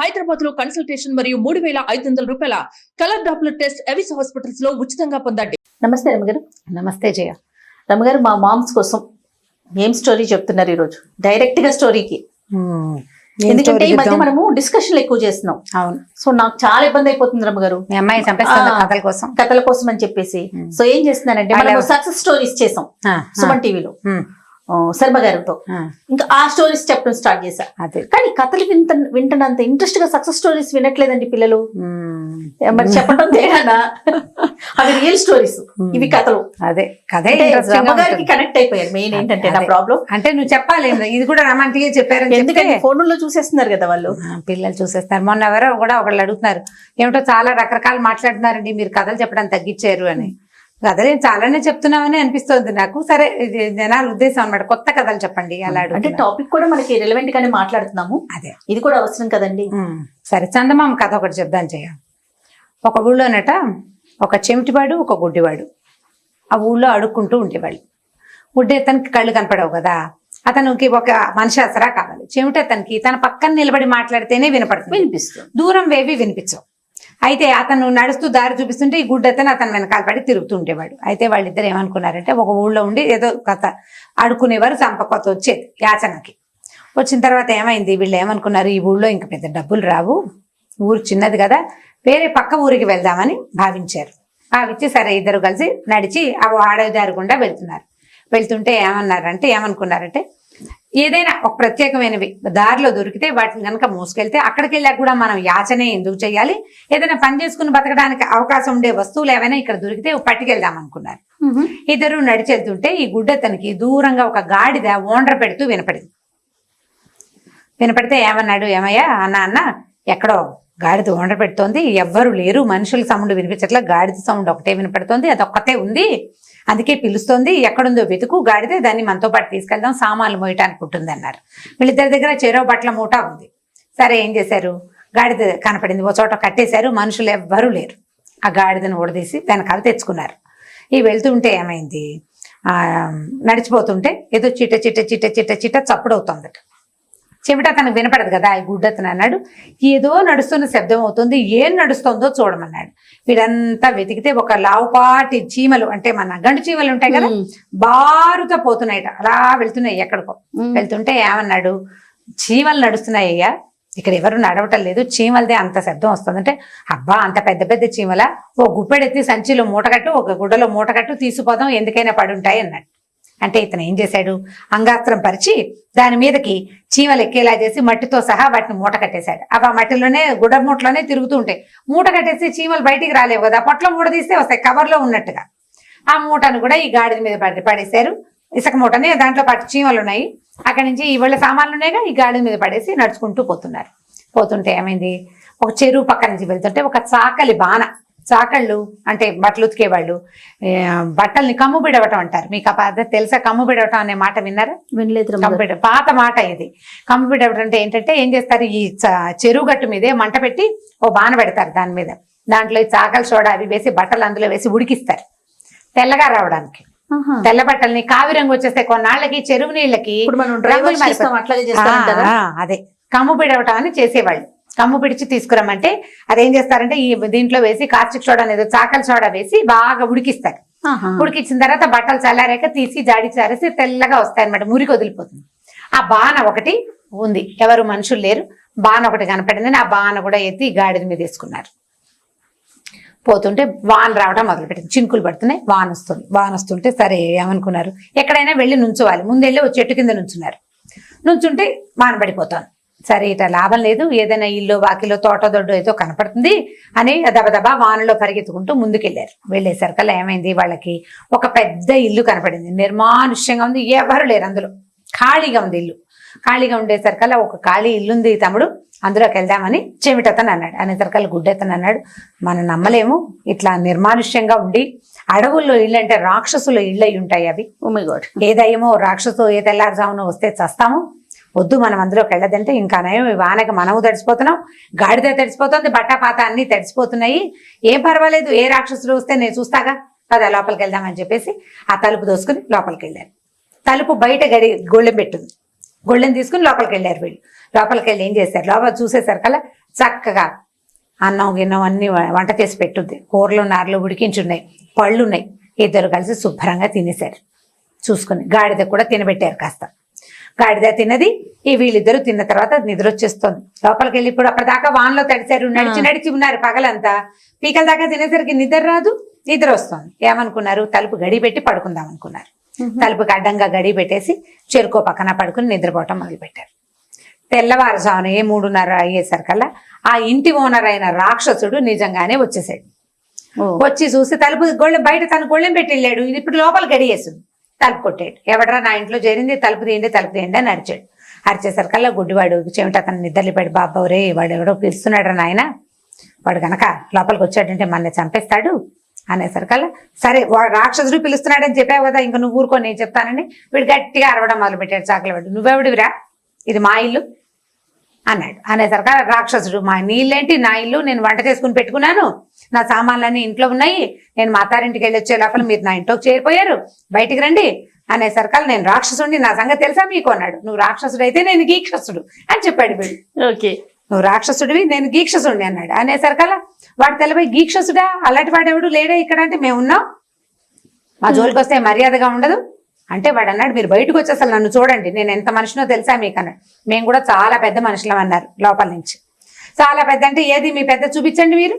హైదరాబాద్ లో కన్సల్టేషన్ మరియు 3,500 రూపాయల colour Doppler test Avis hospitals లో ఉచితంగా పొందండి. నమస్తే రమగారు. నమస్తే జయ. రమగారు, మా మామ్స్ కోసం ఏం స్టోరీ చెప్తున్నారు ఈరోజు? డైరెక్ట్ గా స్టోరీకి. ఎందుకంటే ఈ మధ్య మనము డిస్కషన్ ఎక్కువ చేస్తున్నాం. అవును. సో నాకు చాలా ఇబ్బంది అయిపోతుంది రమగారు. మీ అమ్మాయి చంపేస్తుంది కథల కోసం అని చెప్పేసి. సో ఏం చేస్తున్నానంటే మనం సక్సెస్ స్టోరీస్ చేసాం సుమన్ టీవీలో శర్మ గారితో. ఇంకా ఆ స్టోరీస్ చెప్పడం స్టార్ట్ చేశా. కానీ కథలు వింటున్నంత ఇంట్రెస్ట్ గా సక్సెస్ స్టోరీస్ వినట్లేదండి పిల్లలు. మరి చెప్పడం తేడానా? అవి రియల్ స్టోరీస్, ఇవి కథలు. అదే కథే శర్మ గారికి కనెక్ట్ అయిపోయారు. మెయిన్ ఏంటంటే నా ప్రాబ్లం అంటే నువ్వు చెప్పాలి, ఇది కూడా రొమాంటిక్ గా చెప్పారు. ఎందుకంటే ఫోన్లో చూసేస్తున్నారు కదా వాళ్ళు, పిల్లలు చూసేస్తారు. మొన్న ఎవరో కూడా ఒకళ్ళు అడుగుతున్నారు, ఏమిటో చాలా రకరకాలు మాట్లాడుతున్నారండి, మీరు కథలు చెప్పడం తగ్గించారు అని. కథలు చాలానే చెప్తున్నామని అనిపిస్తుంది నాకు. సరే, జనాల ఉద్దేశం అన్నమాట, కొత్త కథలు చెప్పండి అలా. అంటే టాపిక్ కూడా మనకి రిలవెంట్ గానే మాట్లాడుతున్నాము. అదే, ఇది కూడా అవసరం కదండి. సరే, చందమామ కథ ఒకటి చెప్దాం చెయ్య. ఒక ఊళ్ళోనట ఒక చెమిటివాడు, ఒక గుడ్డివాడు ఆ ఊళ్ళో అడుక్కుంటూ ఉండేవాళ్ళు. గుడ్డి అతనికి కళ్ళు కనపడవు కదా, అతనికి ఒక మనిషి ఆసరా కావాలి. చెమిటి అతనికి తన పక్కన నిలబడి మాట్లాడితేనే వినిపిస్తుంది, దూరం వేవి వినిపించవు. అయితే అతను నడుస్తూ దారి చూపిస్తుంటే ఈ గుడ్డతను అతను వెనకాల పడి తిరుగుతూ ఉండేవాడు. అయితే వాళ్ళిద్దరు ఏమనుకున్నారంటే, ఒక ఊళ్ళో ఉండి ఏదో కథ అడుకునేవారు, సంపకొత్త వచ్చేది యాచనకి. వచ్చిన తర్వాత ఏమైంది, వీళ్ళు ఏమనుకున్నారు, ఈ ఊళ్ళో ఇంక పెద్ద డబ్బులు రావు, ఊరు చిన్నది కదా, వేరే పక్క ఊరికి వెళ్దామని భావించారు. భావించి సరే ఇద్దరు కలిసి నడిచి ఆ అడవి దారి గుండా వెళ్తుంటే ఏమనుకున్నారంటే ఏదైనా ఒక ప్రత్యేకమైనవి దారిలో దొరికితే వాటిని కనుక మోసుకెళ్తే అక్కడికి వెళ్ళాక కూడా మనం యాచనే ఎందుకు చేయాలి, ఏదైనా పని చేసుకుని బతకడానికి అవకాశం ఉండే వస్తువులు ఏవైనా ఇక్కడ దొరికితే పట్టుకెళ్దాం అనుకున్నారు. ఇద్దరు నడిచెళ్తుంటే ఈ గుడ్డతనికి దూరంగా ఒక గాడిద ఓండ్ర పెడుతూ వినపడితే ఏమన్నాడు, ఏమయ్యా అన్న ఎక్కడో గాడిద ఓండ్ర పెడుతోంది, ఎవ్వరు లేరు, మనుషుల సౌండ్ వినిపించట్లా, గాడిద సౌండ్ ఒకటే వినపడుతోంది, అది ఒక్కటే ఉంది, అందుకే పిలుస్తోంది, ఎక్కడుందో వెతుకు, గాడితే దాన్ని మనతో పాటు తీసుకెళ్దాం, సామాన్లు మోయటానికి ఉంటుంది అన్నారు. వీళ్ళిద్దరి దగ్గర చెరో బట్టల మూట ఉంది. సరే ఏం చేశారు, గాడిద కనపడింది, ఓ చోట కట్టేశారు, మనుషులు ఎవ్వరూ లేరు. ఆ గాడిదను ఊడదీసి వెనకాల తెచ్చుకున్నారు. ఈ వెళ్తుంటే ఏమైంది, నడిచిపోతుంటే ఏదో చిట్ట చిట్ట చిట్ట చిట్ట చిట్ట చప్పుడవుతుందట. చెవిట తనకు వినపడదు కదా. ఈ గుడ్డతను అన్నాడు, ఏదో నడుస్తున్న శబ్దం అవుతుంది, ఏం నడుస్తుందో చూడమన్నాడు. వీడంతా వెతికితే ఒక లావుపాటి చీమలు, అంటే మన గండు చీమలు ఉంటాయి కదా, బారుతో పోతున్నాయట, అలా వెళ్తున్నాయి ఎక్కడికో. వెళ్తుంటే ఏమన్నాడు, చీమలు నడుస్తున్నాయి అయ్యా, ఇక్కడ ఎవరు నడవటం లేదు, చీమలదే అంత శబ్దం వస్తుందంటే, అబ్బా అంత పెద్ద పెద్ద చీమల, ఓ గుప్పెడెత్తి సంచిలో మూటకట్టు, ఒక గుడ్డలో మూటకట్టు, తీసుకుపోదాం, ఎందుకైనా పడుంటాయి అన్నాడు. అంటే ఇతను ఏం చేశాడు, అంగాస్త్రం పరిచి దాని మీదకి చీమలు ఎక్కేలా చేసి మట్టితో సహా వాటిని మూట కట్టేశాడు. అవి ఆ మట్టిలోనే గుడ్డ మూటలోనే తిరుగుతూ ఉంటాయి. మూట కట్టేసి చీమలు బయటికి రాలేవు కదా, పొట్ల మూట తీస్తే వస్తాయి కవర్లో ఉన్నట్టుగా. ఆ మూటను కూడా ఈ గాడిద మీద పడేశారు, ఇసుక మూటని, దాంట్లో పాటు చీమలు ఉన్నాయి. అక్కడి నుంచి ఇవాళ సామాన్లు ఉన్నాయిగా, ఈ గాడిద మీద పడేసి నడుచుకుంటూ పోతుంటే ఏమైంది, ఒక చెరువు పక్క నుంచి వెళ్తుంటే ఒక చాకలి బాణ, చాకళ్ళు అంటే బట్టలు ఉతికేవాళ్ళు, బట్టల్ని కమ్ము బిడవటం అంటారు, మీకు ఆ పద్ధతి తెలుసా? కమ్ము బిడవటం అనే మాట విన్నారా? వినలేదు. పాత మాట ఇది. కమ్ము బిడవటం అంటే ఏంటంటే ఏం చేస్తారు, ఈ చెరువు గట్టు మీదే మంట పెట్టి ఓ బాణ పెడతారు, దాని మీద దాంట్లో చాకల సోడా అవి వేసి బట్టలు అందులో వేసి ఉడికిస్తారు తెల్లగా రావడానికి. తెల్ల బట్టల్ని కావి రంగు వచ్చేస్తే కొన్నాళ్ళకి చెరువు నీళ్ళకి అదే కమ్ము బిడవటం అని చేసేవాళ్ళు. కమ్ము పిడిచి తీసుకురమ్మంటే అదేం చేస్తారంటే ఈ దీంట్లో వేసి కాస్టిక్ సోడా అనేది చాకల సోడా వేసి బాగా ఉడికిస్తారు. ఉడికించిన తర్వాత బట్టలు చల్లారాక తీసి జాడి చారేసి తెల్లగా వస్తాయి అనమాట, మురికి వదిలిపోతుంది. ఆ బాణ ఒకటి ఉంది, ఎవరు మనుషులు లేరు, బాణ ఒకటి కనపడిందని ఆ బాణ కూడా ఎత్తి గాడిద మీద వేసుకున్నారు. పోతుంటే వాన రావడం మొదలుపెట్టింది, చినుకులు పడుతున్నాయి, వాన వస్తుంటే సరే ఏమనుకున్నారు, ఎక్కడైనా వెళ్ళి నుంచోవాలి, ముందెళ్ళి ఓ చెట్టు కింద నుంచుంటే వాన పడిపోతాను. సరే ఇట లాభం లేదు, ఏదైనా ఇల్లు వాకిలో తోట దొడ్డు ఏదో కనపడుతుంది అని దబదబా వానలో పరిగెత్తుకుంటూ ముందుకెళ్ళారు. వెళ్ళేసరికల్లా ఏమైంది, వాళ్ళకి ఒక పెద్ద ఇల్లు కనపడింది, నిర్మానుష్యంగా ఉంది, ఎవరు లేరు అందులో, ఖాళీగా ఉంది ఇల్లు. ఖాళీగా ఉండేసరికల్లా ఒక ఖాళీ ఇల్లుంది తమ్ముడు, అందులోకి వెళ్దామని చెమిటతను అన్నాడు. అనేసరికల్లా గుడ్డెతను అన్నాడు, మనం నమ్మలేము, ఇట్లా నిర్మానుష్యంగా ఉండి అడవుల్లో ఇల్లు అంటే రాక్షసుల ఇళ్ళు అయి ఉంటాయి అవి, ఏ దయ్యమో రాక్షసు ఏ తెల్లారుజామునో వస్తే చస్తాము, వద్దు మనం అందులోకి వెళ్ళదంటే, ఇంకా నయం, వానకి మనము తడిసిపోతున్నాం, గాడిద తడిసిపోతుంది, బట్టపాత అన్ని తడిసిపోతున్నాయి, ఏం పర్వాలేదు, ఏ రాక్షసులు వస్తే నేను చూస్తాగా, పద లోపలికి వెళ్దామని చెప్పేసి ఆ తలుపు దోసుకుని లోపలికి వెళ్ళారు. తలుపు బయట గొళ్ళెం పెట్టుంది, గొళ్ళెం తీసుకుని లోపలికి వెళ్ళారు. వీళ్ళు లోపలికి వెళ్ళి ఏం చేశారు, లోపల చూసేసరికల్లా చక్కగా అన్నం గిన్నం అన్ని వంట చేసి పెట్టుద్ది. కూరలు నారలు ఉడికించున్నాయి, పళ్ళు ఉన్నాయి. ఇద్దరు కలిసి శుభ్రంగా తినేశారు. చూసుకుని గాడిద కూడా తినబెట్టారు కాస్త. గాడిద తిన్నది. వీళ్ళిద్దరూ తిన్న తర్వాత నిద్ర వచ్చేస్తుంది. లోపలికి వెళ్ళి ఇప్పుడు అప్పటిదాకా వాన్లో తడిచారు, నడిచి ఉన్నారు పగలంతా. పీకల దాకా తినేసరికి నిద్ర రాదు, నిద్ర వస్తుంది. ఏమనుకున్నారు, తలుపు గడి పెట్టి పడుకుందాం అనుకున్నారు. తలుపుకి అడ్డంగా గడి పెట్టేసి చెరుకో పక్కన పడుకుని నిద్రపోవటం మొదలు పెట్టారు. తెల్లవారుజామున 3:30 అయ్యేసరికల్లా ఆ ఇంటి ఓనర్ అయిన రాక్షసుడు నిజంగానే వచ్చేసాడు. వచ్చి చూసి తలుపు బయట తన గొళ్ళెం పెట్టి వెళ్ళాడు. ఇది ఇప్పుడు లోపల గడియేసింది. తలుపు కొట్టాడు. ఎవడరా నా ఇంట్లో చేరింది, తలుపు తీయండి అని అరిచాడు. అరిచేసరికల్లా గుడ్డివాడు చెవిట అతను నిద్రలేపాడు. బాబావురే వాడు ఎవడో పిలుస్తున్నాడు రా నాయన, వాడు గనక లోపలికి వచ్చాడంటే మన చంపేస్తాడు అనేసరికల్లా, సరే వాడు రాక్షసుడు పిలుస్తున్నాడని చెప్పావు కదా, ఇంకా నువ్వు ఊరుకో నేను చెప్తానని వీడు గట్టిగా అరవడం మొదలు పెట్టాడు. చాకలివాడు, నువ్వెవడివిరా, ఇది మా ఇల్లు అన్నాడు. అనేసరికల్లా రాక్షసుడు, మా నీళ్ళేంటి, నా ఇల్లు, నేను వంట చేసుకుని పెట్టుకున్నాను, నా సామాన్లన్నీ ఇంట్లో ఉన్నాయి, నేను మా అత్తారింటికి వెళ్ళి వచ్చే లోపల మీరు నా ఇంట్లోకి చేరిపోయారు, బయటికి రండి అనేసరికల్లా, నేను రాక్షసుడిని, నా సంగతి తెలుసా మీకు అన్నాడు. నువ్వు రాక్షసుడు అయితే నేను గీక్షసుడు అని చెప్పాడు వీడు. ఓకే, నువ్వు రాక్షసుడివి, నేను గీక్షసుడిని అన్నాడు. అనేసరికల్లా వాడు తెలబోయి, గీక్షసుడా, అలాంటి వాడెవడు లేడే ఇక్కడ అంటే, మేము ఉన్నాం, మా జోలికి వస్తే మర్యాదగా ఉండదు అంటే వాడు అన్నాడు, మీరు బయటకు వచ్చి అసలు నన్ను చూడండి, నేను ఎంత మనిషినో తెలుసా మీకు అన్నాడు. మేము కూడా చాలా పెద్ద మనుషులం అన్నారు లోపల నుంచి. చాలా పెద్ద అంటే ఏది మీ పెద్ద చూపించండి మీరు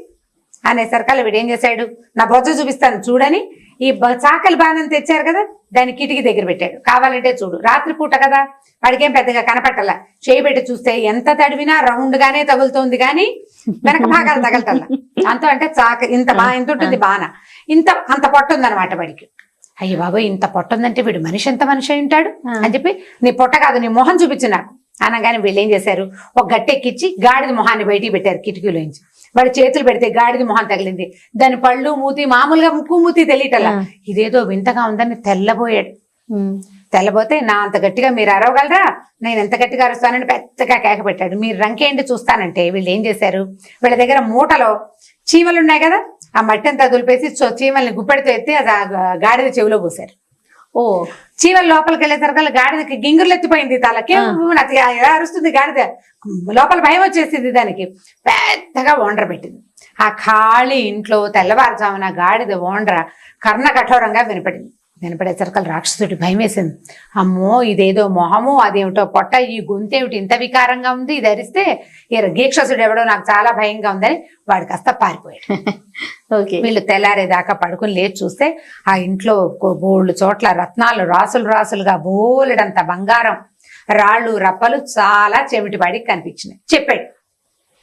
అనేసరికల్లా వీడు ఏం చేశాడు, నా బొజ్జ చూపిస్తాను చూడని ఈ చాకలి బాణం తెచ్చారు కదా, దాన్ని కిటికీ దగ్గర పెట్టాడు. కావాలంటే చూడు, రాత్రి పూట కదా వాడికేం పెద్దగా కనపట్టల్లా, చేయబెట్టి చూస్తే ఎంత తడివినా రౌండ్ గానే తగులుతోంది కానీ వెనక భాగాలు తగలటల్లా. అంత అంటే ఇంత ఉంటుంది బాణ, అంత పొట్టుంది అనమాట వాడికి. అయ్యి బాబోయ్ ఇంత పొట్ట ఉందంటే వీడు మనిషి ఎంత మనిషి అయి ఉంటాడు అని చెప్పి, నీ పొట్ట కాదు నీ మొహం చూపించు నాకు అనగానే వీళ్ళు ఏం చేశారు, ఒక గట్టెక్కిచ్చి గాడిద మొహాన్ని బయటికి పెట్టారు కిటికీలోంచి. వాడి చేతులు పెడితే గాడిద మొహం తగిలింది. దాని పళ్ళు మూతి మామూలుగా ముక్కు మూతి తెలియటల్లా, ఇదేదో వింతగా ఉందని తెల్లబోయాడు. తెల్లబోతే, నా అంత గట్టిగా మీరు అరవగలరా, నేను ఎంత గట్టిగా అరుస్తానని పెద్దగా కేక పెట్టాడు. మీరు రంకేంటి చూస్తానంటే వీళ్ళు ఏం చేశారు, వీళ్ళ దగ్గర మూటలో చీమలు ఉన్నాయి కదా, ఆ మట్టి అంతా దులిపేసి చీమల్ని గుప్పెడితో ఎత్తి అది గాడిద చెవిలో పోసారు. చీమలు లోపలికి వెళ్ళేసరికల్లా గాడిదకి గింగుర్లు ఎత్తిపోయింది తలకి. ఎలా అరుస్తుంది గాడిద, లోపల భయం వచ్చేసింది దానికి. పెద్దగా ఓండ్ర పెట్టింది. ఆ ఖాళీ ఇంట్లో తెల్లవారుజామున గాడిద ఓండ్ర కర్ణ కఠోరంగా వినపడేసరికల్లా రాక్షసుడి భయం వేసింది. అమ్మో ఇదేదో మొహము, అదేమిటో పొట్ట, ఈ గొంతేమిటి ఇంత వికారంగా ఉంది, ఇది అరిస్తే గీక్షసుడు ఎవడో నాకు చాలా భయంగా ఉందని వాడు కాస్త పారిపోయాడు. వీళ్ళు తెల్లారేదాకా పడుకుని లేచి చూస్తే ఆ ఇంట్లో బోళ్ళు చోట్ల రత్నాలు రాసులుగా బోలెడంత బంగారం, రాళ్ళు రప్పలు చాలా చెమిటివాడికి కనిపించినాయి. చెప్పాడు.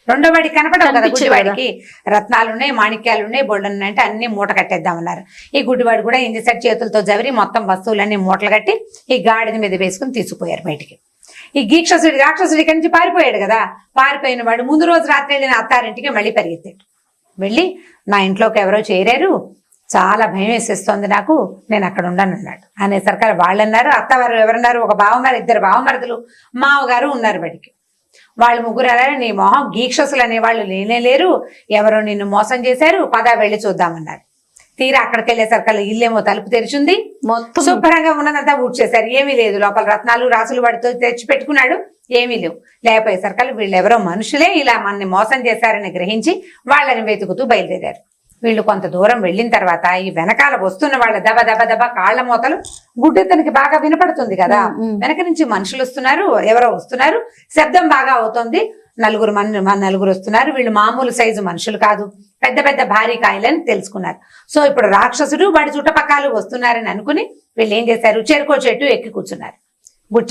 రెండో వాడికి కనపడవు కదా, గుడ్డివాడికి రత్నాలు ఉన్నాయి, మాణిక్యాలు ఉన్నాయి, బొళ్ళు ఉన్నాయి అంటే అన్ని మూట కట్టేద్దామన్నారు. ఈ గుడ్డివాడు కూడా ఏం చేశాడు, చేతులతో జవరి మొత్తం వస్తువులన్నీ మూటలు కట్టి ఈ గాడిద మీద వేసుకుని తీసుకుపోయారు బయటికి. ఈ రాక్షసుడి ఇక్కడి నుంచి పారిపోయాడు కదా, పారిపోయిన వాడు ముందు రోజు రాత్రి వెళ్ళిన అత్తారింటికి మళ్ళీ పరిగెత్తాడు. వెళ్ళి, నా ఇంట్లోకి ఎవరో చేరారు, చాలా భయం వేసేస్తోంది నాకు, నేను అక్కడ ఉండను అన్నాడు. అనేసరికి వాళ్ళు అన్నారు, అత్తవారు ఎవరున్నారు, ఒక బావమారు, 2 బావమరుదులు, మావగారు ఉన్నారు బడికి. వాళ్ళు ముగ్గురు అన్నారు, నీ మొహం గీక్షసులు అనేవాళ్ళు లేరు, ఎవరో నిన్ను మోసం చేశారు, పద వెళ్ళి చూద్దామన్నారు. తీరా అక్కడికి వెళ్ళేసరికల్లా ఇల్లేమో తలుపు తెరిచింది, శుభ్రంగా ఉన్నదంతా ఊడ్చేశారు. ఏమీ లేదు, లోపల రత్నాలు రాసులు వాడితో తెచ్చి పెట్టుకున్నాడు, ఏమీ లేవు. లేకపోయేసరికల్లా వీళ్ళు ఎవరో మనుషులే ఇలా మనని మోసం చేశారని గ్రహించి వాళ్ళని వెతుకుతూ బయలుదేరారు. వీళ్ళు కొంత దూరం వెళ్ళిన తర్వాత ఈ వెనకాల వస్తున్న వాళ్ళ దబ దబ దబ కాళ్ల మోతలు గుడ్డెతనికి బాగా వినపడుతుంది కదా, వెనక నుంచి మనుషులు వస్తున్నారు, ఎవరో వస్తున్నారు, శబ్దం బాగా అవుతుంది. నలుగురు వస్తున్నారు. వీళ్ళు మామూలు సైజు మనుషులు కాదు, పెద్ద పెద్ద భారీ కాయలని తెలుసుకున్నారు. సో ఇప్పుడు రాక్షసుడు వాడి చుట్టపక్కలు వస్తున్నారని అనుకుని వీళ్ళు ఏం చేశారు, చెరుకో చెట్టు ఎక్కి కూర్చున్నారు.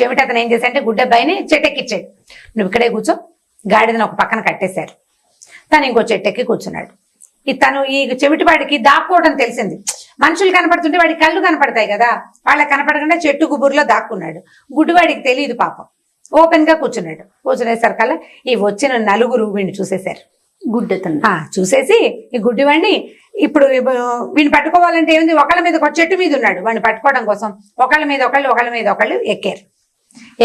చెవిటి అతను ఏం చేశారంటే గుడ్డబ్బాయిని చెట్టు ఎక్కిచ్చాడు. నువ్వు ఇక్కడే కూర్చో, గాడిదని ఒక పక్కన కట్టేశారు. తను ఇంకో చెట్టు ఎక్కి కూర్చున్నాడు. తను ఈ చెవిటి వాడికి దాక్కోవడం తెలిసింది. మనుషులు కనపడుతుంటే వాడికి కళ్ళు కనపడతాయి కదా, వాళ్ళకి కనపడకుండా చెట్టు గుబురులో దాక్కున్నాడు. గుడ్డివాడికి తెలియదు పాపం, ఓపెన్ గా కూర్చున్నాడు. కూర్చునేసరికల్లా ఈ వచ్చిన నలుగురు వీడిని చూసేశారు. గుడ్డెతను చూసేసి ఈ గుడ్డివాడిని ఇప్పుడు వీడిని పట్టుకోవాలంటే ఏముంది, ఒకళ్ళ మీద ఒక చెట్టు మీద ఉన్నాడు, వాడిని పట్టుకోవడం కోసం ఒకళ్ళ మీద ఒకళ్ళు ఎక్కారు.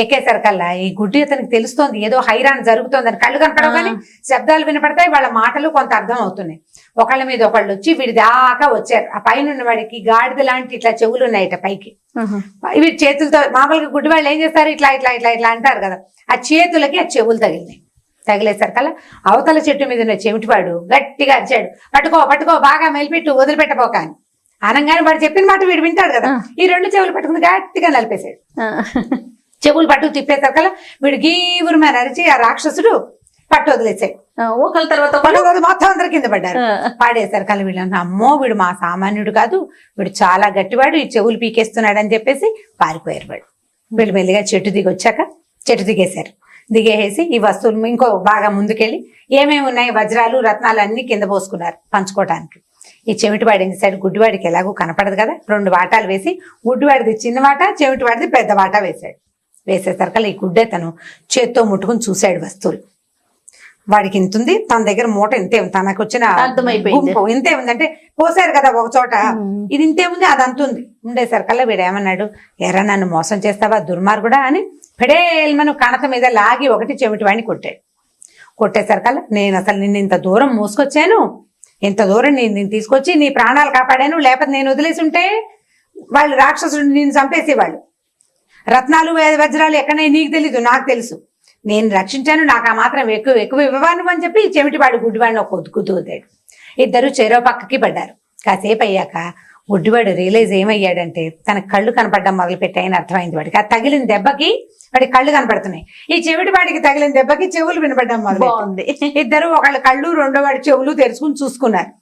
ఎక్కేసరికల్లా ఈ గుడ్డి అతనికి తెలుస్తోంది ఏదో హైరాన్ జరుగుతోందని. కళ్ళు కనపడవు కానీ శబ్దాలు వినపడతాయి, వాళ్ళ మాటలు కొంత అర్థం అవుతున్నాయి. ఒకళ్ళ మీద ఒకళ్ళు వచ్చి వీడి దాకా వచ్చారు. ఆ పైన వాడికి గాడిద లాంటి ఇట్లా చెవులు ఉన్నాయట పైకి. వీడి చేతులతో మామూలుగా గుడ్డి వాళ్ళు ఏం చేస్తారు, ఇట్లా ఇట్లా ఇట్లా ఇట్లా అంటారు కదా, ఆ చేతులకి ఆ చెవులు తగిలేసరికల్లా అవతల చెట్టు మీద ఉన్న చెవిటివాడు గట్టిగా అరిచాడు, పట్టుకో పట్టుకో బాగా మెలిపెట్టు వదిలిపెట్టబోక అని. అనగానే వాడు చెప్పిన మాట వీడు వింటాడు కదా, ఈ 2 చెవులు పట్టుకుని గట్టిగా నలిపేశాడు. చెవులు పట్టుకు తిప్పేసరికల్లా వీడు గీవురు మీద అరిచి ఆ రాక్షసుడు పట్టు వదిలేసాడు. ఒకళ్ళ తర్వాత మొత్తం అందరు కింద పడ్డారు. పాడేసరికల్లా వీళ్ళు అమ్మో వీడు మా సామాన్యుడు కాదు, వీడు చాలా గట్టివాడు, ఈ చెవులు పీకేస్తున్నాడు అని చెప్పేసి పారిపోయారు. వీళ్ళు మెల్లిగా చెట్టు దిగి వచ్చాక చెట్టు దిగేశారు. దిగేసి ఈ వస్తువులు ఇంకో బాగా ముందుకెళ్ళి ఏమేమి ఉన్నాయి వజ్రాలు రత్నాలు అన్ని కింద పోసుకున్నారు పంచుకోవటానికి. ఈ చెవిటివాడు ఏం చేశాడు, గుడ్డివాడికి ఎలాగో కనపడదు కదా, 2 వాటాలు వేసి గుడ్డివాడిది చిన్న వాట చెవిటివాడిది పెద్ద వాట వేశాడు. వేసేసరికల్లా ఈ గుడ్డెతను చేత్తో ముట్టుకుని చూశాడు వస్తువులు. వాడికి ఇంత ఉంది, తన దగ్గర మూట ఇంతే ఉంది, తనకు వచ్చిన గుంపు ఇంతే ఉంది అంటే పోసారు కదా ఒక చోట, ఇది ఇంతే ఉంది అది అంత ఉంది. ఉండేసరికల్లా వీడు ఏమన్నాడు, ఎర్ర నన్ను మోసం చేస్తావా దుర్మార్గుడా అని పెడేల్మను కణత మీద లాగి ఒకటి చెవిటి వాడిని కొట్టాడు. కొట్టేసరికల్లా నేను అసలు నిన్ను ఇంత దూరం మోసుకొచ్చాను, ఇంత దూరం నేను తీసుకొచ్చి నీ ప్రాణాలు కాపాడాను, లేకపోతే నేను వదిలేసి ఉంటే వాళ్ళు రాక్షసుడు నేను చంపేసేవాళ్ళు. రత్నాలు వజ్రాలు ఎక్కడనే నీకు తెలీదు నాకు తెలుసు, నేను రక్షించాను, నాకు ఆ మాత్రం ఎక్కువ ఇవ్వను అని చెప్పి చెవిటివాడు గుడ్డివాడిని ఒక గుద్దుతాడు. ఇద్దరు చెరో పక్కకి పడ్డారు. కాసేపు అయ్యాక గుడ్డివాడు రియలైజ్ ఏమయ్యాడంటే తన కళ్ళు కనపడడం మొదలు పెట్టాయని అర్థమైంది వాడికి. ఆ తగిలిన దెబ్బకి వాడికి కళ్ళు కనపడుతున్నాయి, ఈ చెవిటి వాడికి తగిలిన దెబ్బకి చెవులు వినపడడం మొదలు. ఇద్దరు ఒకళ్ళ కళ్ళు రెండో వాడి చెవులు తెరుచుకుని చూసుకున్నారు.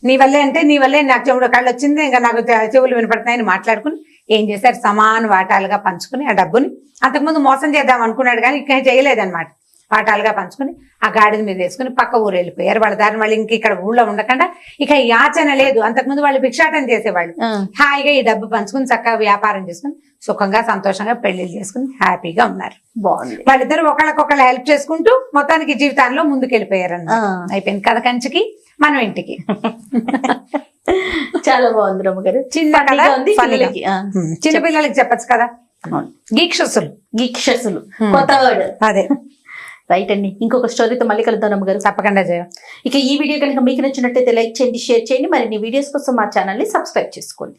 నీ వల్లే అంటే నీ వల్లే నాకు చెవుడు కళ్ళు వచ్చింది, ఇంకా నాకు చెవులు వినపడుతున్నాయని మాట్లాడుకుని ఏం చేశారు, సమాన వాటాలుగా పంచుకుని ఆ డబ్బుని అంతకుముందు మోసం చేద్దాం అనుకున్నాడు కానీ ఇంకా చేయలేదన్నమాట. వాటాలుగా పంచుకుని ఆ గాడిద మీద వేసుకుని పక్క ఊరు వెళ్ళిపోయారు. వాళ్ళ దారిని వాళ్ళు ఇంక ఇక్కడ ఊళ్ళో ఉండకుండా ఇక యాచన లేదు. అంతకుముందు వాళ్ళు భిక్షాటన చేసేవాళ్ళు. హాయిగా ఈ డబ్బు పంచుకుని చక్కగా వ్యాపారం చేసుకుని సుఖంగా సంతోషంగా పెళ్లిళ్ళు చేసుకుని హ్యాపీగా ఉన్నారు. బాగుంది. వాళ్ళిద్దరు ఒకళ్ళకొకళ్ళు హెల్ప్ చేసుకుంటూ మొత్తానికి జీవితాల్లో ముందుకెళ్ళిపోయారు అన్నమాట. అయిపోయింది కథ కంచికి మనం ఇంటికి. చాలా బాగుంది రమ్మగారు. చిన్న కథ చిన్న పిల్లలకి చెప్పచ్చు కదా. గీక్షసులు కొత్త వర్డ్ అదే. రైట్ అండి, ఇంకొక స్టోరీతో మళ్ళీ కలుద్దాం రమ్మగారు. తప్పకుండా జయ. ఇక ఈ వీడియో కనుక మీకు నచ్చినట్టయితే లైక్ చేయండి, షేర్ చేయండి. మరిన్ని వీడియోస్ కోసం మా ఛానల్ ని సబ్స్క్రైబ్ చేసుకోండి.